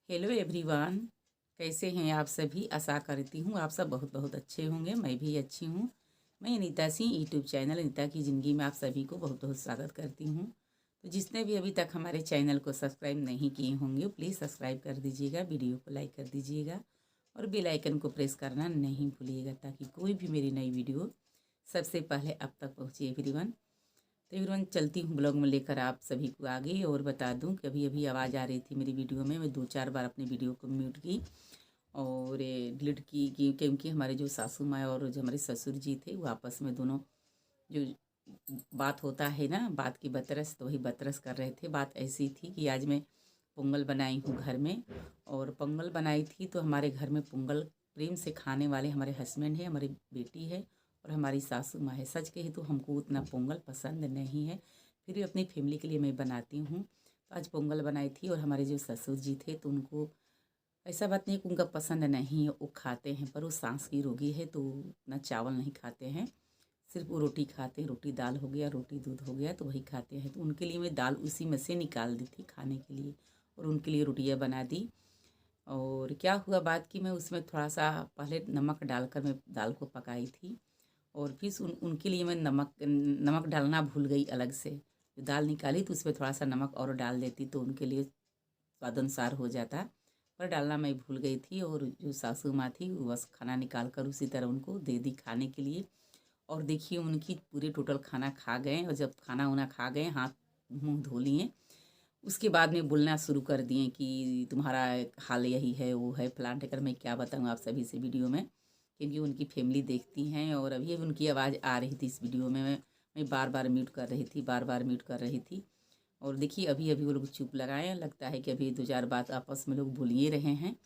Hello everyone, कैसे हैं आप सभी। आशा करती हूँ आप सब बहुत बहुत अच्छे होंगे। मैं भी अच्छी हूँ। मैं अनीता सिंह यूट्यूब चैनल अनीता की ज़िंदगी में आप सभी को बहुत बहुत स्वागत करती हूँ। तो जिसने भी अभी तक हमारे चैनल को सब्सक्राइब नहीं किए होंगे प्लीज़ सब्सक्राइब कर दीजिएगा, वीडियो को लाइक कर दीजिएगा और बेल आइकन को प्रेस करना नहीं भूलिएगा ताकि कोई भी मेरी नई वीडियो सबसे पहले आप तक पहुँचे एवरीवन। तो एवरीवन चलती हूँ ब्लॉग में लेकर आप सभी को आगे। और बता दूँ कि अभी अभी आवाज़ आ रही थी मेरी वीडियो में, मैं 2-4 बार अपनी वीडियो को म्यूट की और डिलीट की क्योंकि हमारे जो सासू माँ और जो हमारे ससुर जी थे वो आपस में दोनों जो बात होता है ना, बात की बतरस, तो वही बतरस कर रहे थे। बात ऐसी थी कि आज मैं पोंगल बनाई हूँ घर में, और पोंगल बनाई थी तो हमारे घर में पोंगल प्रेम से खाने वाले हमारे हस्बैंड है, हमारी बेटी है और हमारी सासू माँ है। सच कही तो हमको उतना पोंगल पसंद नहीं है, फिर भी अपनी फैमिली के लिए मैं बनाती हूँ। तो आज पोंगल बनाई थी और हमारे जो ससुर जी थे तो उनको ऐसा बात नहीं कि उनका पसंद नहीं है, वो खाते हैं, पर वो सांस की रोगी है तो उतना चावल नहीं खाते हैं, सिर्फ वो रोटी खाते हैं। रोटी दाल हो गया, रोटी दूध हो गया तो वही खाते हैं। तो उनके लिए मैं दाल उसी में से निकाल दी थी खाने के लिए और उनके लिए रोटियां बना दी। और क्या हुआ बात कि मैं उसमें थोड़ा सा पहले नमक डालकर मैं दाल को पकाई थी और फिर उनके लिए मैं नमक डालना भूल गई अलग से। जो दाल निकाली तो उसमें थोड़ा सा नमक और डाल देती तो उनके लिए स्वाद अनुसार हो जाता, पर डालना मैं भूल गई थी। और जो सासू माँ थी वो बस खाना निकाल कर उसी तरह उनको दे दी खाने के लिए। और देखिए उनकी पूरे टोटल खाना खा गए और जब खाना उना खा गए, हाथ मुंह धो लिए, उसके बाद में बोलना शुरू कर दिए कि तुम्हारा हाल यही है, वो है फलान टेकर। मैं क्या बताऊँ आप सभी से वीडियो में, क्योंकि उनकी फैमिली देखती हैं और अभी अभी उनकी आवाज़ आ रही थी इस वीडियो में। मैं बार बार म्यूट कर रही थी, बार बार म्यूट कर रही थी। और देखिए अभी अभी वो लोग चुप लगाए, लगता है कि अभी 2-4 बात आपस में लोग बोल ही रहे हैं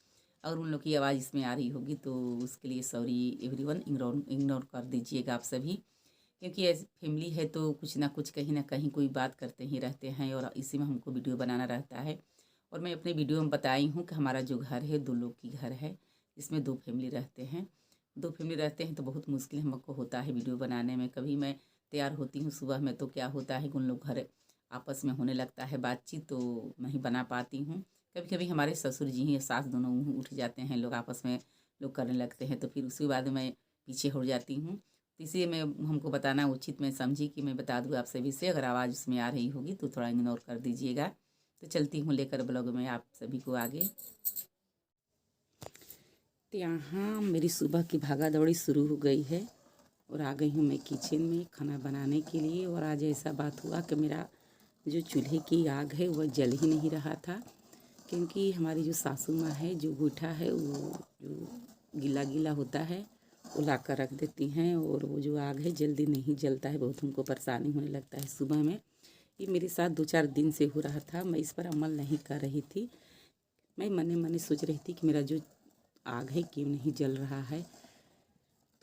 और उन लोग की आवाज़ इसमें आ रही होगी तो उसके लिए सॉरी एवरीवन, इग्नोर कर दीजिएगा आप सभी। क्योंकि ऐसी फैमिली है तो कुछ ना कहीं कोई बात करते ही रहते हैं और इसी में हमको वीडियो बनाना रहता है। और मैं अपने वीडियो में बताई हूँ कि हमारा जो घर है 2 लोग की घर है, इसमें 2 फैमिली रहते हैं। 2 फैमिली रहते हैं तो बहुत मुश्किल हमको होता है वीडियो बनाने में। कभी मैं तैयार होती हूँ सुबह में तो क्या होता है कि उन लोग घर आपस में होने लगता है बातचीत तो नहीं बना पाती हूँ। कभी कभी हमारे ससुर जी ही सास दोनों उठ जाते हैं, लोग आपस में लोग करने लगते हैं तो फिर उसके बाद मैं पीछे हो जाती हूँ। तो इसलिए मैं हमको बताना उचित मैं समझी कि मैं बता दूँ आप सभी से। अगर आवाज़ उसमें आ रही होगी तो थोड़ा इग्नोर कर दीजिएगा। तो चलती हूँ लेकर ब्लॉग में आप सभी को आगे। तो यहाँ मेरी सुबह की भागा दौड़ी शुरू हो गई है और आ गई हूँ मैं किचन में खाना बनाने के लिए। और आज ऐसा बात हुआ कि मेरा जो चूल्हे की आग है वह जल ही नहीं रहा था, क्योंकि हमारी जो सासू माँ है जो गोईठा है वो जो गीला गीला होता है वो ला कर रख देती हैं और वो जो आग है जल्दी नहीं जलता है, बहुत हमको परेशानी होने लगता है सुबह में। ये मेरे साथ 2-4 दिन से हो रहा था, मैं इस पर अमल नहीं कर रही थी। मैं मने मने सोच रही थी कि मेरा जो आग है क्यों नहीं जल रहा है।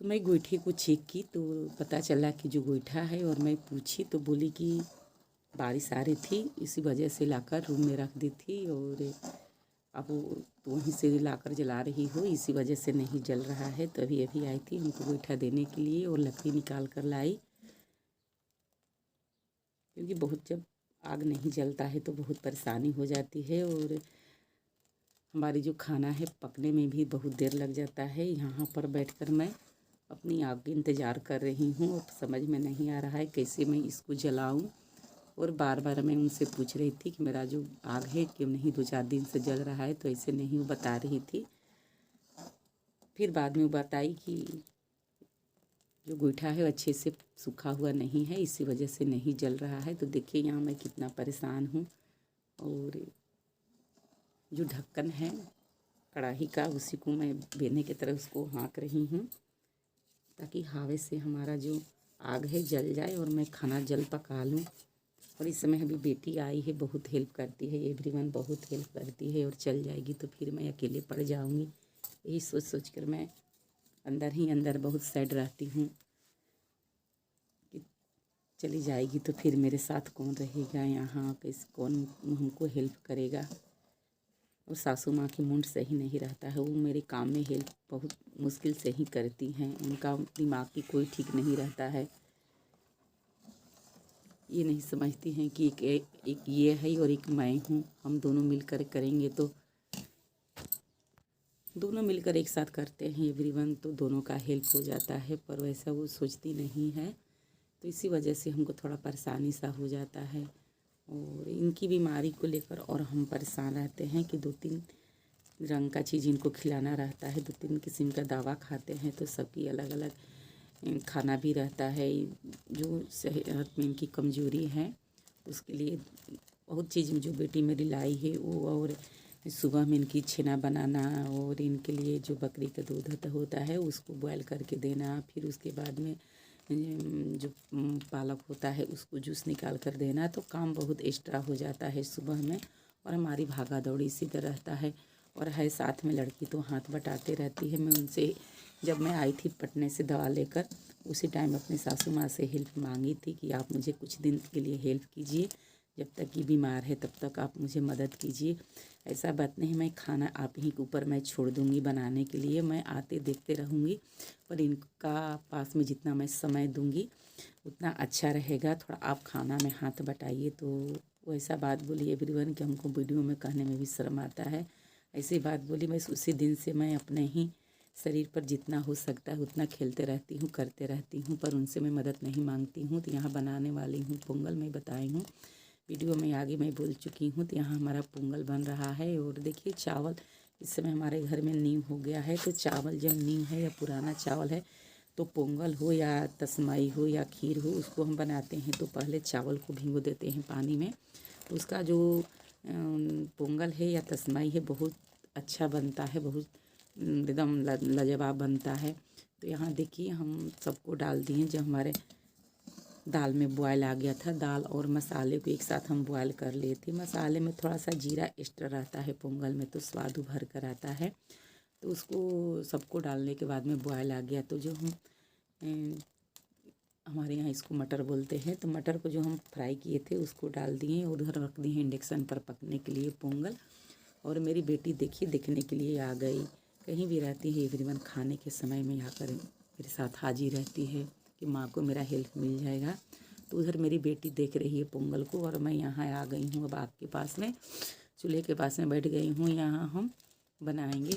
तो मैं गोईठे को चेक की तो पता चला कि जो गोईठा है, और मैं पूछी तो बोली कि बारिश आ रही थी इसी वजह से लाकर रूम में रख दी थी और अब वो तो वहीं से लाकर जला रही हो, इसी वजह से नहीं जल रहा है। तो अभी अभी आई थी उनको गोईठा देने के लिए और लकड़ी निकाल कर लाई, क्योंकि बहुत जब आग नहीं जलता है तो बहुत परेशानी हो जाती है और हमारी जो खाना है पकने में भी बहुत देर लग जाता है। यहाँ पर बैठकर मैं अपनी आग का इंतज़ार कर रही हूँ और समझ में नहीं आ रहा है कैसे मैं इसको जलाऊँ। और बार बार मैं उनसे पूछ रही थी कि मेरा जो आग है क्यों नहीं 2-4 दिन से जल रहा है, तो ऐसे नहीं वो बता रही थी। फिर बाद में वो बताई कि जो गोईठा है वो अच्छे से सूखा हुआ नहीं है, इसी वजह से नहीं जल रहा है। तो देखिए यहाँ मैं कितना परेशान हूँ। और जो ढक्कन है कढ़ाई का उसी को मैं बेलने की तरह उसको हाँक रही हूँ ताकि हवा से हमारा जो आग है जल जाए और मैं खाना जल्द पका लूँ। और इस समय अभी बेटी आई है, बहुत हेल्प करती है एवरीवन, बहुत हेल्प करती है। और चल जाएगी तो फिर मैं अकेले पड़ जाऊँगी, यही सोच सोच कर मैं अंदर ही अंदर बहुत सैड रहती हूँ कि चली जाएगी तो फिर मेरे साथ कौन रहेगा यहाँ, कैसे कौन हमको हेल्प करेगा। और सासू माँ की मूड सही नहीं रहता है, वो मेरे काम में हेल्प बहुत मुश्किल से ही करती हैं, उनका दिमाग की कोई ठीक नहीं रहता है। ये नहीं समझती हैं कि एक ये है और एक मैं हूँ, हम दोनों मिलकर करेंगे तो दोनों मिलकर एक साथ करते हैं एवरीवन, तो दोनों का हेल्प हो जाता है, पर वैसा वो सोचती नहीं है, तो इसी वजह से हमको थोड़ा परेशानी सा हो जाता है। और इनकी बीमारी को लेकर और हम परेशान रहते हैं कि 2-3 रंग का चीज़ इनको खिलाना रहता है, 2-3 किस्म का दवा खाते हैं, तो सबकी अलग अलग खाना भी रहता है। जो सेहत में इनकी कमज़ोरी है उसके लिए बहुत चीज़ जो बेटी मेरी लाई है वो, और सुबह में इनकी छेना बनाना, और इनके लिए जो बकरी का दूध होता है उसको बॉयल करके देना, फिर उसके बाद में जो पालक होता है उसको जूस निकाल कर देना, तो काम बहुत एक्स्ट्रा हो जाता है सुबह में। और हमारी भागा दौड़ी इसी तरह रहता है। और है साथ में लड़की तो हाथ बटाते रहती है। मैं उनसे जब मैं आई थी पटने से दवा लेकर, उसी टाइम अपनी सासू माँ से हेल्प मांगी थी कि आप मुझे कुछ दिन के लिए हेल्प कीजिए, जब तक कि बीमार है तब तक आप मुझे मदद कीजिए। ऐसा बात नहीं मैं खाना आप ही के ऊपर मैं छोड़ दूँगी बनाने के लिए, मैं आते देखते रहूँगी, पर इनका पास में जितना मैं समय दूँगी उतना अच्छा रहेगा। थोड़ा आप खाना में हाथ बटाइए। तो वैसा बात बोली एवरीवन कि हमको वीडियो में कहने में भी शर्म आता है। ऐसी बात बोली। मैं उसी दिन से मैं अपने ही शरीर पर जितना हो सकता है उतना खेलते रहती हूँ, करते रहती हूँ, पर उनसे मैं मदद नहीं मांगती हूँ। तो यहाँ बनाने वाली हूँ पोंगल, मैं बताई हूँ वीडियो में आगे मैं बोल चुकी हूँ। तो यहाँ हमारा पोंगल बन रहा है। और देखिए चावल इस समय हमारे घर में नींव हो गया है, तो चावल जब नींव है या पुराना चावल है तो पोंगल हो या तसमाई हो या खीर हो उसको हम बनाते हैं तो पहले चावल को भिगो देते हैं पानी में, तो उसका जो पोंगल है या तसमाई है बहुत अच्छा बनता है, बहुत एकदम लाजवाब बनता है। तो यहाँ देखिए हम सबको डाल दिए। जब हमारे दाल में बॉयल आ गया था, दाल और मसाले को एक साथ हम बॉयल कर लिए थे। मसाले में थोड़ा सा जीरा एक्स्ट्रा रहता है पोंगल में, तो स्वाद उभर कर आता है। तो उसको सबको डालने के बाद में बॉयल आ गया, तो जो हम हमारे यहाँ इसको मटर बोलते हैं, तो मटर को जो हम फ्राई किए थे उसको डाल दिए और उधर रख दिए इंडक्शन पर पकने के लिए पोंगल। और मेरी बेटी देखिए देखने के लिए आ गई। कहीं भी रहती है एवरीवन खाने के समय में आकर मेरे साथ हाजिर रहती है कि माँ को मेरा हेल्प मिल जाएगा। तो उधर मेरी बेटी देख रही है पोंगल को और मैं यहाँ आ गई हूँ अब आपके पास में, चूल्हे के पास में बैठ गई हूँ। यहाँ हम बनाएंगे,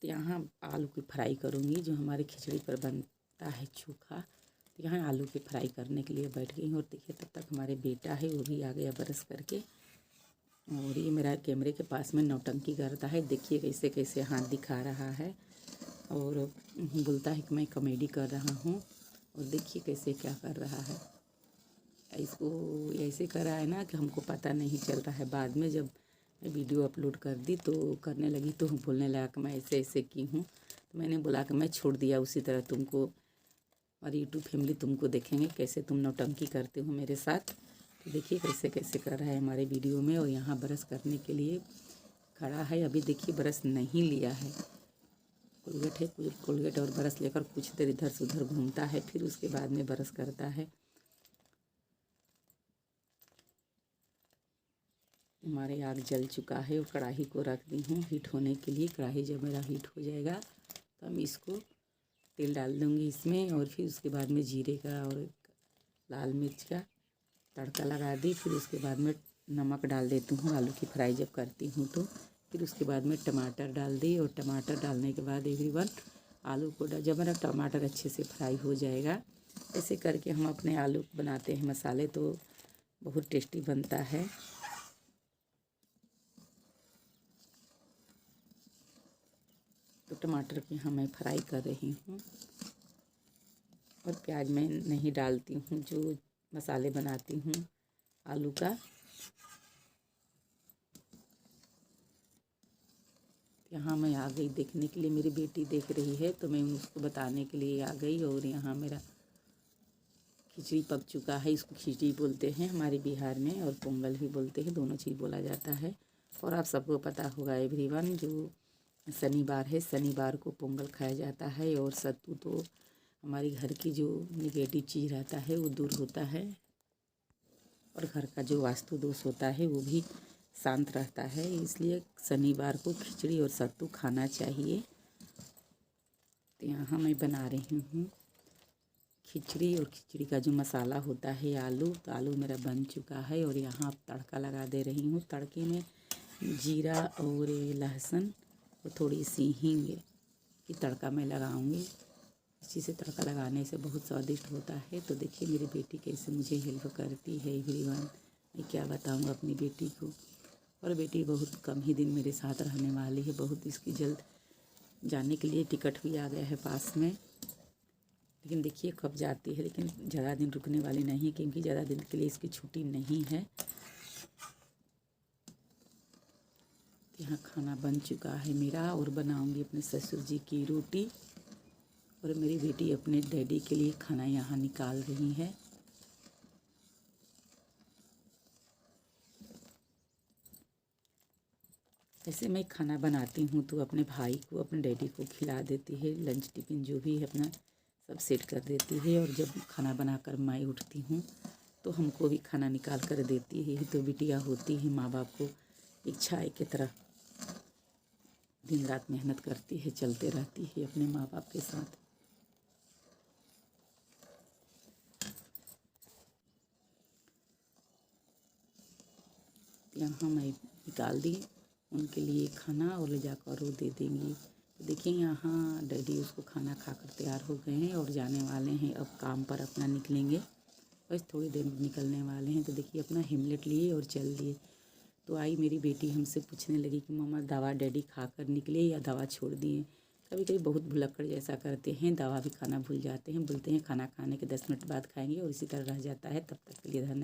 तो यहाँ आलू की फ्राई करूँगी जो हमारे खिचड़ी पर बनता है चोखा। तो यहाँ आलू की फ्राई करने के लिए बैठ गई हूँ। और देखिए तब तक हमारे बेटा है वो भी आ गया ब्रश करके, और ये मेरा कैमरे के पास में नौटंकी करता है। देखिए कैसे कैसे हाथ दिखा रहा है और बोलता है कि मैं कॉमेडी कर रहा हूँ, और देखिए कैसे क्या कर रहा है। इसको ऐसे कर रहा है ना कि हमको पता नहीं चल रहा है। बाद में जब मैं वीडियो अपलोड कर दी तो करने लगी तो बोलने लगा कि मैं ऐसे ऐसे की हूँ। तो मैंने बोला कि मैं छोड़ दिया उसी तरह तुमको, और यूट्यूब फैमिली तुमको देखेंगे कैसे तुम नौटंकी करते हो मेरे साथ। तो देखिए कैसे कैसे कर रहा है हमारे वीडियो में। और यहाँ ब्रश करने के लिए खड़ा है। अभी देखिए ब्रश नहीं लिया है, कोलगेट है, कोलगेट और ब्रश लेकर कुछ देर इधर से उधर घूमता है, फिर उसके बाद में ब्रश करता है। हमारे आग जल चुका है और कढ़ाई को रख दी हूँ हीट होने के लिए। कढ़ाई जब मेरा हीट हो जाएगा तो हम इसको तेल डाल दूँगी इसमें, और फिर उसके बाद में जीरे का और लाल मिर्च का तड़का लगा दी। फिर उसके बाद में नमक डाल देती हूँ आलू की फ्राई जब करती हूँ तो। फिर उसके बाद में टमाटर डाल दी, और टमाटर डालने के बाद एवरीवन आलू को जब मेरा टमाटर अच्छे से फ्राई हो जाएगा, ऐसे करके हम अपने आलू बनाते हैं मसाले, तो बहुत टेस्टी बनता है। तो टमाटर की यहाँ मैं फ्राई कर रही हूँ, और प्याज मैं नहीं डालती हूँ, जो मसाले बनाती हूँ आलू का। यहाँ मैं आ गई देखने के लिए, मेरी बेटी देख रही है तो मैं उसको बताने के लिए आ गई। और यहाँ मेरा खिचड़ी पक चुका है। इसको खिचड़ी बोलते हैं हमारे बिहार में, और पोंगल भी बोलते हैं, दोनों चीज़ बोला जाता है। और आप सबको पता होगा एवरीवन जो शनिवार है, शनिवार को पोंगल खाया जाता है। और सत्तू तो हमारी घर की जो निगेटिव चीज़ रहता है वो दूर होता है, और घर का जो वास्तु दोष होता है वो भी शांत रहता है। इसलिए शनिवार को खिचड़ी और सत्तू खाना चाहिए। तो यहाँ मैं बना रही हूँ खिचड़ी, और खिचड़ी का जो मसाला होता है आलू, तो आलू मेरा बन चुका है। और यहाँ तड़का लगा दे रही हूँ। तड़के में जीरा और लहसुन और थोड़ी सी हींग की तड़का मैं लगाऊंगी। इसी से तड़का लगाने से बहुत स्वादिष्ट होता है। तो देखिए मेरी बेटी कैसे मुझे हेल्प करती है एवरीवन। मैं क्या बताऊँ अपनी बेटी को। और बेटी बहुत कम ही दिन मेरे साथ रहने वाली है, बहुत इसकी जल्द जाने के लिए टिकट भी आ गया है पास में। लेकिन देखिए कब जाती है, लेकिन ज़्यादा दिन रुकने वाली नहीं है क्योंकि ज़्यादा दिन के लिए इसकी छुट्टी नहीं है। यहाँ खाना बन चुका है मेरा और बनाऊंगी अपने ससुर जी की रोटी। और मेरी बेटी अपने डैडी के लिए खाना यहाँ निकाल रही है। ऐसे मैं खाना बनाती हूँ तो अपने भाई को, अपने डैडी को खिला देती है। लंच टिफिन जो भी है अपना सब सेट कर देती है। और जब खाना बनाकर मैं उठती हूँ तो हमको भी खाना निकाल कर देती है। तो बिटिया होती है माँ बाप को इच्छा की तरह दिन रात मेहनत करती है, चलते रहती है अपने माँ बाप के साथ। यहाँ मैं निकाल दी उनके लिए खाना और ले जाकर वो दे देंगी। तो देखिए यहाँ डैडी उसको खाना खाकर तैयार हो गए हैं और जाने वाले हैं, अब काम पर अपना निकलेंगे। बस थोड़ी देर में निकलने वाले हैं। तो देखिए अपना हेमलेट लिए और चल दिए। तो आई मेरी बेटी हमसे पूछने लगी कि मम्मा दवा डैडी खा कर निकले या दवा छोड़ दिए। कभी कभी बहुत भुलक्कड़ जैसा करते हैं, दवा भी खाना भूल जाते हैं, बोलते हैं खाना खाने के 10 मिनट बाद खाएंगे और इसी तरह रह जाता है। तब तक के लिए धन्यवाद।